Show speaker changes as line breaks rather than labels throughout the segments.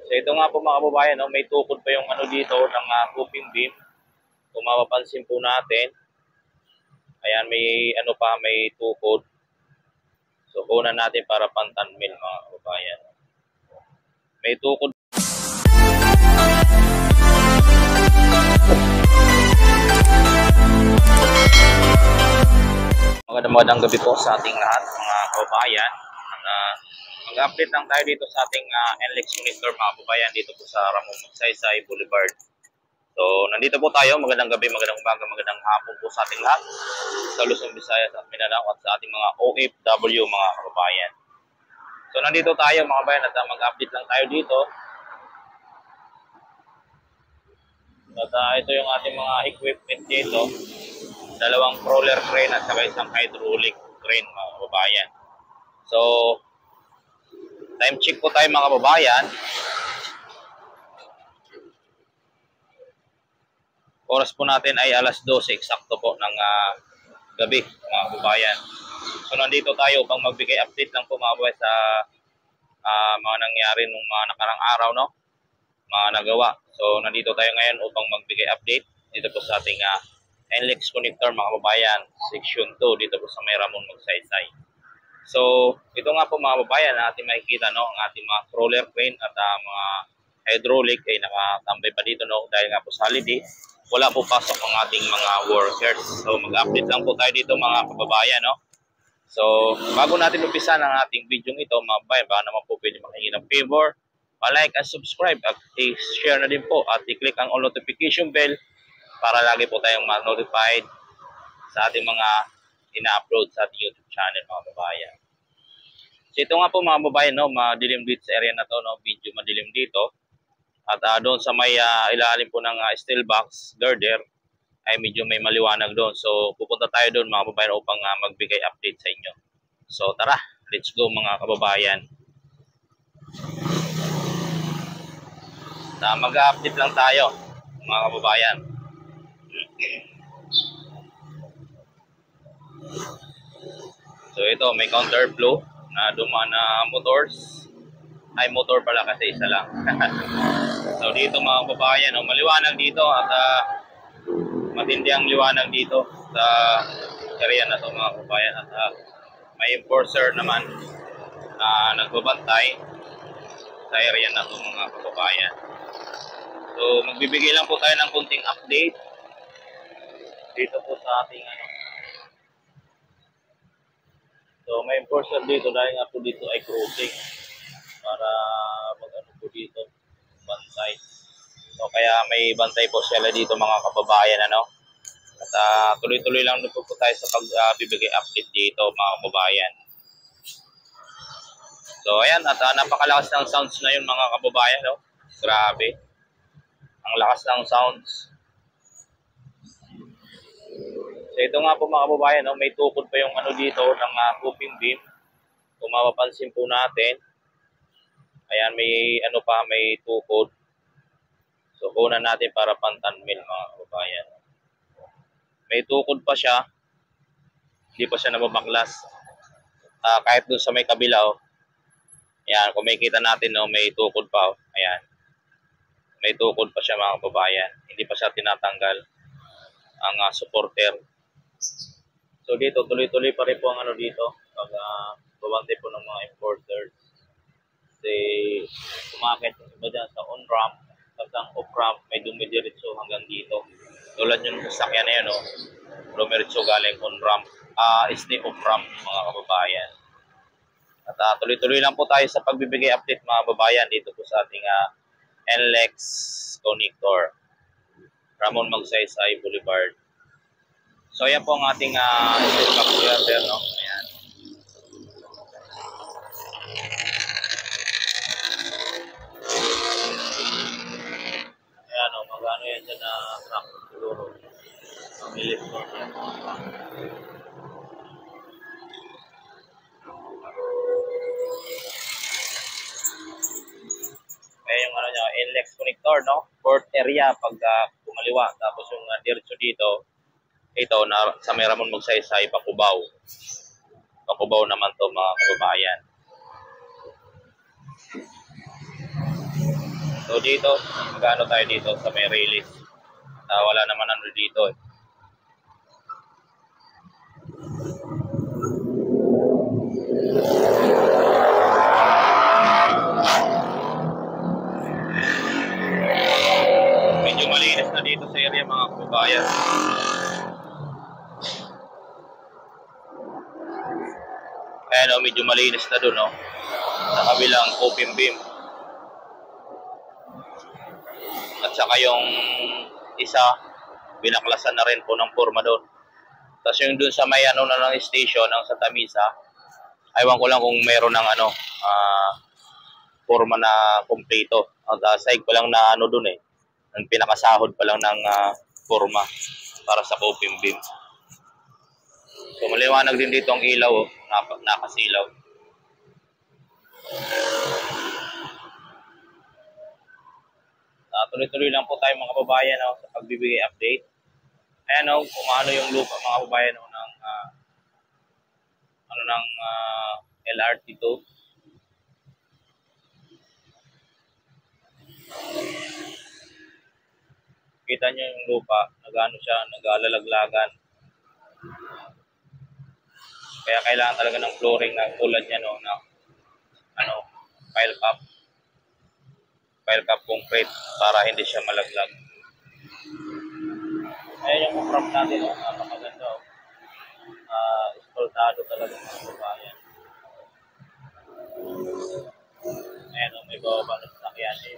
So ito nga po mga kababayan, no, may tukod pa yung ano dito ng coping beam. Kung mapapansin po natin, ayan, may ano pa, may tukod. So kunan natin para pantanmil mga kababayan. May tukod. Magandang gabi po sa ating lahat mga kababayan. Mag-update lang tayo dito sa ating NLEX connector mga kababayan dito po sa Ramon Magsaysay Boulevard. So nandito po tayo, magandang gabi, magandang umaga, magandang hapon po sa ating lahat sa Luzon, Visayas at Mindanao at sa ating mga OFW mga kababayan. So nandito tayo mga kababayan at mag-update lang tayo dito. At ito yung ating mga equipment dito. Dalawang crawler crane at saka isang hydraulic crane mga kababayan. So time check po tayo mga kababayan. Oras po natin ay alas 12 eksakto po ng gabi mga kababayan. So nandito tayo upang magbigay update lang po mga kababayan sa mga nangyari nung mga nakarang araw, no? Mga nagawa. So nandito tayo ngayon upang magbigay update dito po sa ating NLEX connector mga kababayan, section 2 dito po sa may Ramon Magsaysay. So ito nga po mga kababayan, ating makikita, no, ang ating mga crawler crane at mga hydraulic ay nakatambay pa dito, no, dahil nga po sa holiday wala po pasok ang ating mga workers. So mag-update lang po tayo dito mga kababayan, no. So bago natin umpisa ng ating video ito mga kababayan, baka naman po pwede makihingi ng favor, pa-like and subscribe at i-share na din po at i-click ang all notification bell para lagi po tayong ma-notified sa ating mga ina-upload sa ating YouTube channel mga kababayan. So ito nga po mga kababayan, no, madilim dito sa area na to, no, video madilim dito. At doon sa may ilalim po ng steel box girder ay medyo may maliwanag doon. So pupunta tayo doon mga kababayan upang magbigay update sa inyo. So tara, let's go mga kababayan. Mag-update lang tayo mga kababayan. So ito may counterflow na dumaan na motors. Ay, motor pala kasi isa lang. So dito mga kababayan, no, maliwanag dito at matindi ang liwanag dito sa area na to mga kababayan. At may enforcer naman na nagbabantay sa area na to mga kababayan. So magbibigay lang po tayo ng kunting update dito po sa ating So may enforcer dito dahil nga po dito ay crossing para mag-ano po dito, bantay. So kaya may bantay po sila dito mga kababayan, ano. At tuloy-tuloy lang po tayo sa pagbibigay update dito mga kababayan. So ayan, at napakalakas ng sounds na yun mga kababayan, no. Grabe. Ang lakas ng sounds. So ito nga po mga kababayan, no, may tukod pa yung ano dito ng coping beam. Kung mapapansin po natin, ayan, may ano pa, may tukod. So kunan natin para pantanmil mga kababayan. May tukod pa siya. Hindi pa siya nababaklas. Kahit dun sa may kabila, oh. Ayan, kung makikita natin, no, may tukod pa, oh. Ayan. May tukod pa siya mga kababayan. Hindi pa siya tinatanggal ang supporter. So dito tuloy-tuloy pa rin po ang ano dito pag babantay po ng mga importers. Kasi kumakit yung iba dyan sa on-ramp, hanggang off-ramp, may dumidiretso hanggang dito. Tulad yung sasakyan na yun, no? Dumidiretso galing on-ramp, stay off-ramp mga kababayan. At tuloy-tuloy lang po tayo sa pagbibigay update mga kababayan dito po sa ating NLEX connector, Ramon Magsaysay Boulevard. So ayan po ang ating steel box girder, no? Ayan. Ayan, no, magano yan dyan na truck siguro. Ang lift ko yan. Ayan yung ano nyo, NLEX connector, no? Port area pag kumaliwa. Tapos yung diretso dito, ito na sa may Ramon Magsaysay, Pakubaw. Pakubaw naman to mga kababayan. So dito, magkano tayo dito sa may release? Wala naman ano dito eh. Medyo malinis na dito sa area mga kababayan. Ayan o, medyo malinis na doon o. Sa kabilang open beam. At saka yung isa, binaklasan na rin po ng forma doon. Tapos yung doon sa may ano na ng station, ang sa Tamisa, aywan ko lang kung meron ng ano, forma na kompleto. At sahig pa lang na ano doon eh. Ang pinakasahod pa lang ng forma para sa open beam. So maliwanag din dito ang ilaw oh, nakasilaw. Tuloy-tuloy lang po tayo mga kababayan oh, sa pagbibigay update. Ayan oh, kung ano yung lupa mga kababayan oh, ng LRT2. Kita nyo yung lupa, nag-ano siya, nag-alalaglagan. Kaya kailangan talaga ng flooring na tulad niya no, na ano, pile cap concrete para hindi siya malaglag. Ayan yung prop natin, no? Napakaganda. Espoltado talaga mga kababayan. Ayan, no? May bababa na sasakyan eh.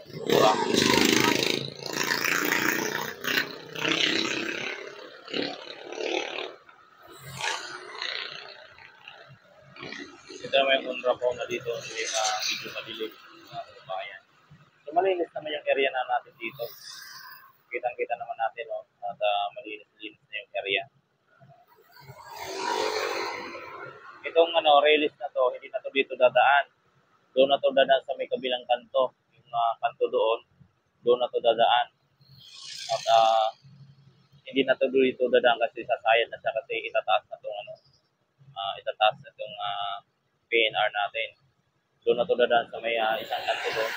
Ito may unra po na dito, hindi na medyo madilim mga kababayan. So malinis naman yung area na natin dito. Kitang-kita naman natin no, at malinis-linis na yung area. Itong ano, release na to, hindi na to dito dadaan. Doon na to dadaan sa may kabilang kanto. Yung kanto doon na to dadaan. At hindi na to dito dadaan kasi sasayad na siya kasi itataas na tong ano, itataas na tong PNR natin. Doon na to dadaan sa may isang kanto doon.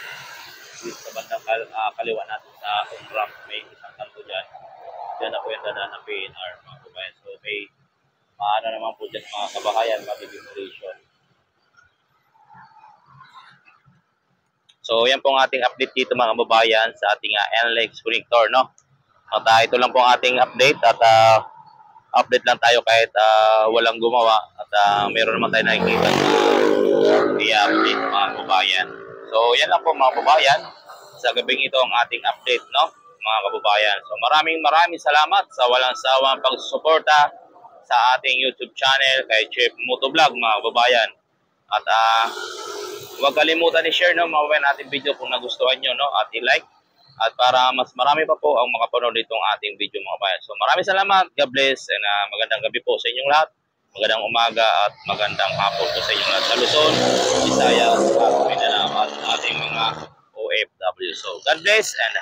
Dito sa bandang kaliwa natin sa ramp, may isang kanto dyan. Diyan na po yung dadaan ng PNR mga kabayan. So may maano naman po dyan mga kabahayan, mag-demolition. So yan po ang ating update dito mga kababayan sa ating NLEX connector, no? At ito lang po ang ating update at update lang tayo kahit walang gumawa at meron naman tayo nakikita i-update mga kababayan. So yan lang po mga kababayan, sa gabing ito ang ating update, no mga kababayan. So maraming salamat sa walang sawang pagsusuporta sa ating YouTube channel kay Chef Motovlog mga kababayan. At huwag kalimutan i-share no mga kababayan ating video kung nagustuhan nyo, no, at i-like. At para mas marami pa po ang makapanood itong ating video mga kababayan. So maraming salamat, God bless, and magandang gabi po sa inyong lahat. Magandang umaga at magandang hapon po sa inyong lahat sa Luzon, Visayas, at Mindanao at ating mga OFW. So God bless and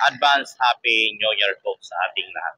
advance Happy New Year po sa ating lahat.